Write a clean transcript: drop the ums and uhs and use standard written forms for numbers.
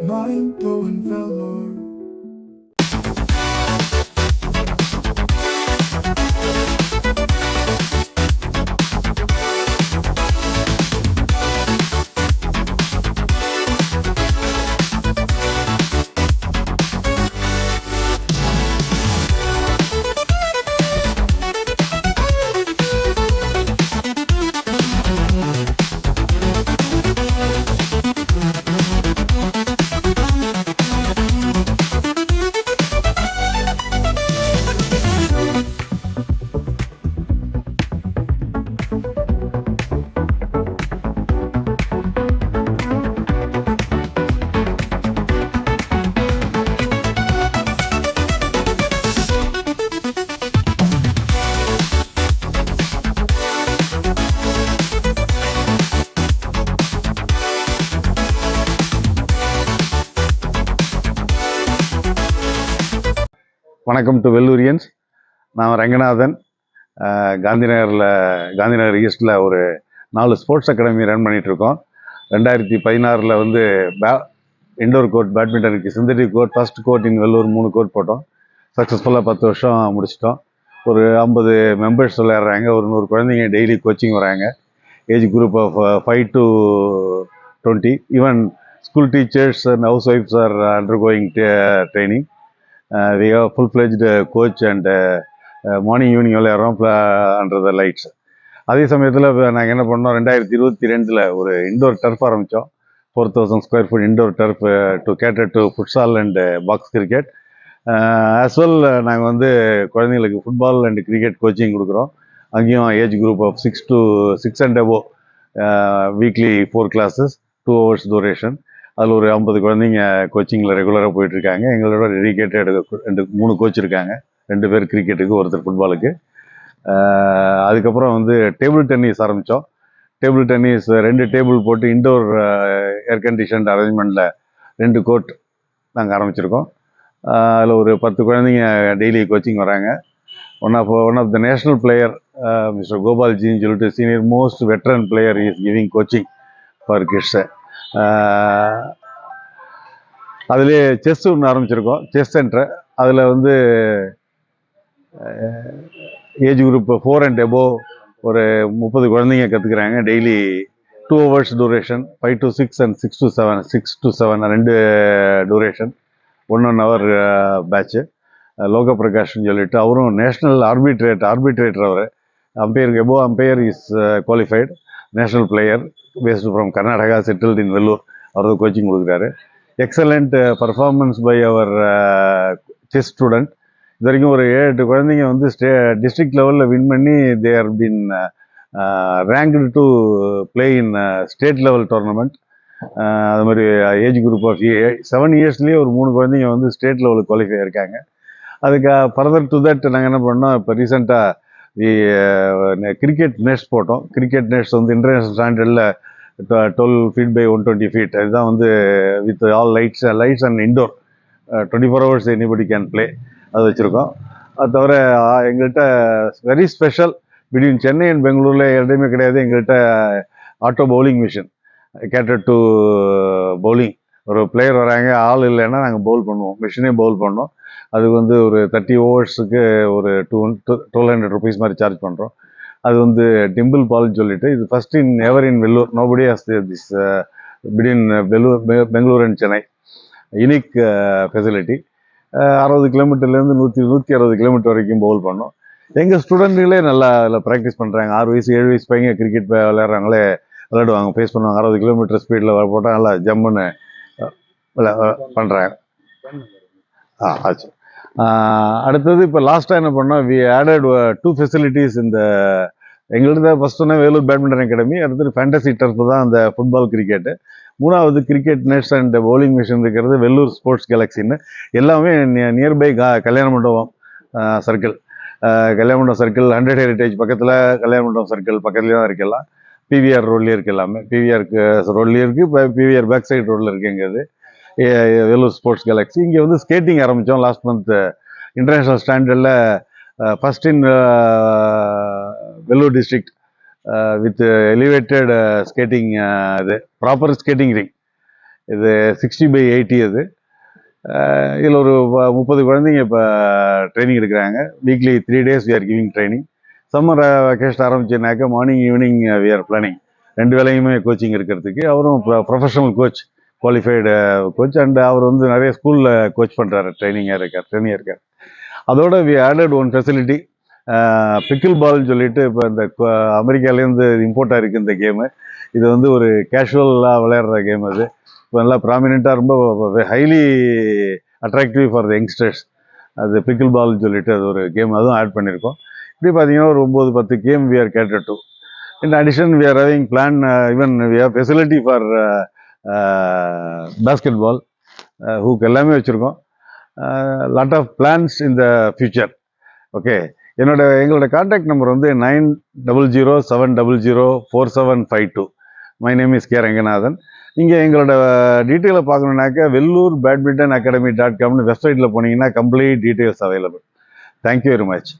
Mind-blowing velour. வணக்கம் to வெல்லூரியன்ஸ். நான் ரங்கநாதன். காந்திநகர் ஈஸ்டில் ஒரு 4 ஸ்போர்ட்ஸ் அகாடமி ரன் பண்ணிகிட்ருக்கோம். 2016 வந்து இண்டோர் கோர்ட் பேட்மிண்டனுக்கு synthetic court, first court in Vellore 3 court போட்டோம். சக்ஸஸ்ஃபுல்லாக 10 வருஷம் முடிச்சிட்டோம். ஒரு 50 மெம்பர்ஸ் விளையாடுறாங்க. ஒரு 100 குழந்தைங்க டெய்லி கோச்சிங் வராங்க. Age group of 5 to 20. Even school teachers and ஹவுஸ் ஒய்ஃப்ஸ் are undergoing training. We have full-fledged coach and morning evening விளையாடுறோம் அண்டர் த லைட்ஸ். அதே சமயத்தில் நாங்கள் என்ன பண்ணோம், 2022 ஒரு இண்டோர் டர்ஃப் ஆரம்பித்தோம். 4000 square feet indoor turf to cater to futsal and box cricket. As well நாங்கள் வந்து குழந்தைங்களுக்கு ஃபுட்பால் அண்ட் கிரிக்கெட் கோச்சிங் கொடுக்குறோம். அங்கேயும் age group of 6 and above. Weekly 4 classes, 2 hours duration. அதில் ஒரு 50 குழந்தைங்க கோச்சிங்கில் ரெகுலராக போயிட்டுருக்காங்க. எங்களோட டெடிகேட்டட் 3 கோச் இருக்காங்க. 2 பேர் கிரிக்கெட்டுக்கு, ஒருத்தர் ஃபுட்பாலுக்கு. அதுக்கப்புறம் வந்து டேபிள் டென்னிஸ் ஆரம்பித்தோம். டேபிள் டென்னிஸ் 2 டேபிள் போட்டு இண்டோர் ஏர் கண்டிஷன்ட் அரேஞ்ச்மெண்ட்டில் 2 கோர்ட் நாங்கள் ஆரம்பிச்சிருக்கோம். அதில் ஒரு 10 குழந்தைங்க டெய்லி கோச்சிங் வராங்க. One of the national player mister கோபால்ஜின்னு சொல்லிட்டு senior most veteran player is giving coaching for கிட்ஸை. அதிலே செஸ் ஒன்று ஆரம்பிச்சிருக்கோம், செஸ் சென்டர். அதில் வந்து ஏஜ் குரூப் 4 and above ஒரு 30 குழந்தைங்க கற்றுக்குறாங்க. Daily 2 hours duration, 5 to 6 and 6 to 7, 6 to 7 2 duration, 1 hour batch. Loka பிரகாஷ்னு சொல்லிட்டு அவரும் நேஷ்னல் ஆர்பிட்ரேட்டர். அவர் அம்பையருக்கு எபோ umpire is qualified national player based from Karnataka, settled in Vellore. அவர் கோச்சிங் கொடுக்குறாரு. எக்ஸலண்ட் பர்ஃபார்மன்ஸ் பை அவர் செஸ் ஸ்டூடெண்ட். இது வரைக்கும் ஒரு 7-8 குழந்தைங்க வந்து டிஸ்ட்ரிக்ட் லெவலில் வின் பண்ணி they are being ranked to play in state level tournament. அது மாதிரி ஏஜ் குரூப் ஆஃப் 7 இயர்ஸ்லேயே ஒரு 3 குழந்தைங்க வந்து ஸ்டேட் லெவலுக்கு குவாலிஃபை ஆயிருக்காங்க. அதுக்கு ஃபர்தர் டு தட் நாங்கள் என்ன பண்ணோம், இப்போ ரீசெண்டாக கிரிக்கெட் நெட்ஸ் போட்டோம். கிரிக்கெட் நெட்ஸ் வந்து இன்டர்நேஷ்னல் ஸ்டாண்டர்டில் 12 feet by 120 feet. அதுதான் வந்து with all lights and indoor 24 hours anybody can play. அது வச்சுருக்கோம். அது தவிர எங்கள்கிட்ட very special between Chennai and பெங்களூரில் எதுவுமே கிடையாது. எங்கள்கிட்ட auto bowling machine cater to bowling. ஒரு பிளேயர் வராங்க, ஆள் இல்லைன்னா நாங்கள் பவுல் பண்ணுவோம், மிஷினே பவுல் பண்ணோம். அதுக்கு வந்து ஒரு 30 overs ஒரு 1200 rupees மாதிரி சார்ஜ் பண்ணுறோம். அது வந்து டிம்பிள் பால்னு சொல்லிட்டு, இது first in ever in Vellore. Nobody has this between Bangalore and Chennai. Unique facility. 60 கிலோமீட்டர்லேருந்து 160 கிலோமீட்டர் வரைக்கும் பவுல் பண்ணோம். எங்கள் ஸ்டூடெண்ட்டுகளே நல்லா அதில் ப்ராக்டிஸ் பண்ணுறாங்க. 6 வயசு 7 வயசு பையங்க கிரிக்கெட் விளையாடுறாங்களே, விளையாடுவாங்க, ஃபேஸ் பண்ணுவாங்க. 60 கிலோமீட்டர் ஸ்பீடில் போட்டால் நல்லா ஜம்முன்னு பண்ணுறாங்க. ஆச்சு. அடுத்தது இப்போ லாஸ்ட்டாக என்ன பண்ணோம், வி ஆடட் 2 ஃபெசிலிட்டிஸ். இந்த எங்கள்கிட்ட ஃபர்ஸ்ட் சொன்ன வேலூர் பேட்மிண்டன் அகாடமி, அடுத்தது ஃபேண்டசி டர்ஃப் தான் அந்த ஃபுட்பால் கிரிக்கெட்டு. 3வது cricket nets and bowling machine இருக்கிறது வெல்லூர் ஸ்போர்ட்ஸ் கேலக்சின்னு. எல்லாமே நியர்பை கல்யாண மண்டபம் சர்க்கிள். கல்யாண மண்டபம் சர்க்கிள் 100 ஹெரிட்டேஜ் பக்கத்தில், கல்யாண மண்டபம் சர்க்கிள் பக்கத்துலேயே தான் இருக்கலாம். பிவிஆர் ரோட்லேயே இருக்குது, எல்லாமே பிவிஆர் ரோட்லேயே இருக்குது. இப்போ பிவிஆர் பேக் சைடு ரோட்டில் இருக்குங்கிறது வெல்லூர் ஸ்போர்ட்ஸ் கேலக்சி. இங்கே வந்து ஸ்கேட்டிங் ஆரம்பித்தோம் லாஸ்ட் மந்த். இன்டர்நேஷ்னல் ஸ்டாண்டர்டில் first in Vellore district with elevated skating, இது ப்ராப்பர் ஸ்கேட்டிங் ரிங். இது 60/80 அது. இதில் ஒரு 30 குழந்தைங்க இப்போ ட்ரைனிங் எடுக்கிறாங்க. Weekly 3 days we are giving training. Summer vacation ஆரம்பிச்சுனாக்கா morning evening we are planning 2 வேளையுமே கோச்சிங் இருக்கிறதுக்கு. அவரும் professional coach, qualified coach, and அவர் வந்து நிறைய ஸ்கூலில் கோச் பண்ணுறாரு, ட்ரைனிங்காக இருக்கார். அதோட we added one facility, pickle பால்னு சொல்லிட்டு இப்போ இந்த அமெரிக்காலேருந்து இம்போர்ட் ஆகிருக்கு இந்த கேமு. இது வந்து ஒரு கேஷுவலாக விளையாடுற கேம். அது இப்போ நல்லா ப்ராமினெண்ட்டாக ரொம்ப highly attractive for the youngsters. அது பிக்கிள் பால்னு சொல்லிட்டு அது ஒரு கேம், அதுவும் ஆட் பண்ணியிருக்கோம். இப்படி பார்த்தீங்கன்னா ஒரு 9-10 game we are cater to. In addition we are having plan, even we have facility for basketball, hook எல்லாமே வச்சுருக்கோம். Lot of plans in the future. Okay, எங்களோட கான்டாக்ட் நம்பர் வந்து 9007004752. My name is K Ranganathan. நீங்கள் எங்களோட டீட்டெயிலை பார்க்கணுன்னாக்கா vellore badminton academy.comனு வெப்சைட்டில் போனீங்கன்னா complete details available. Thank you very much.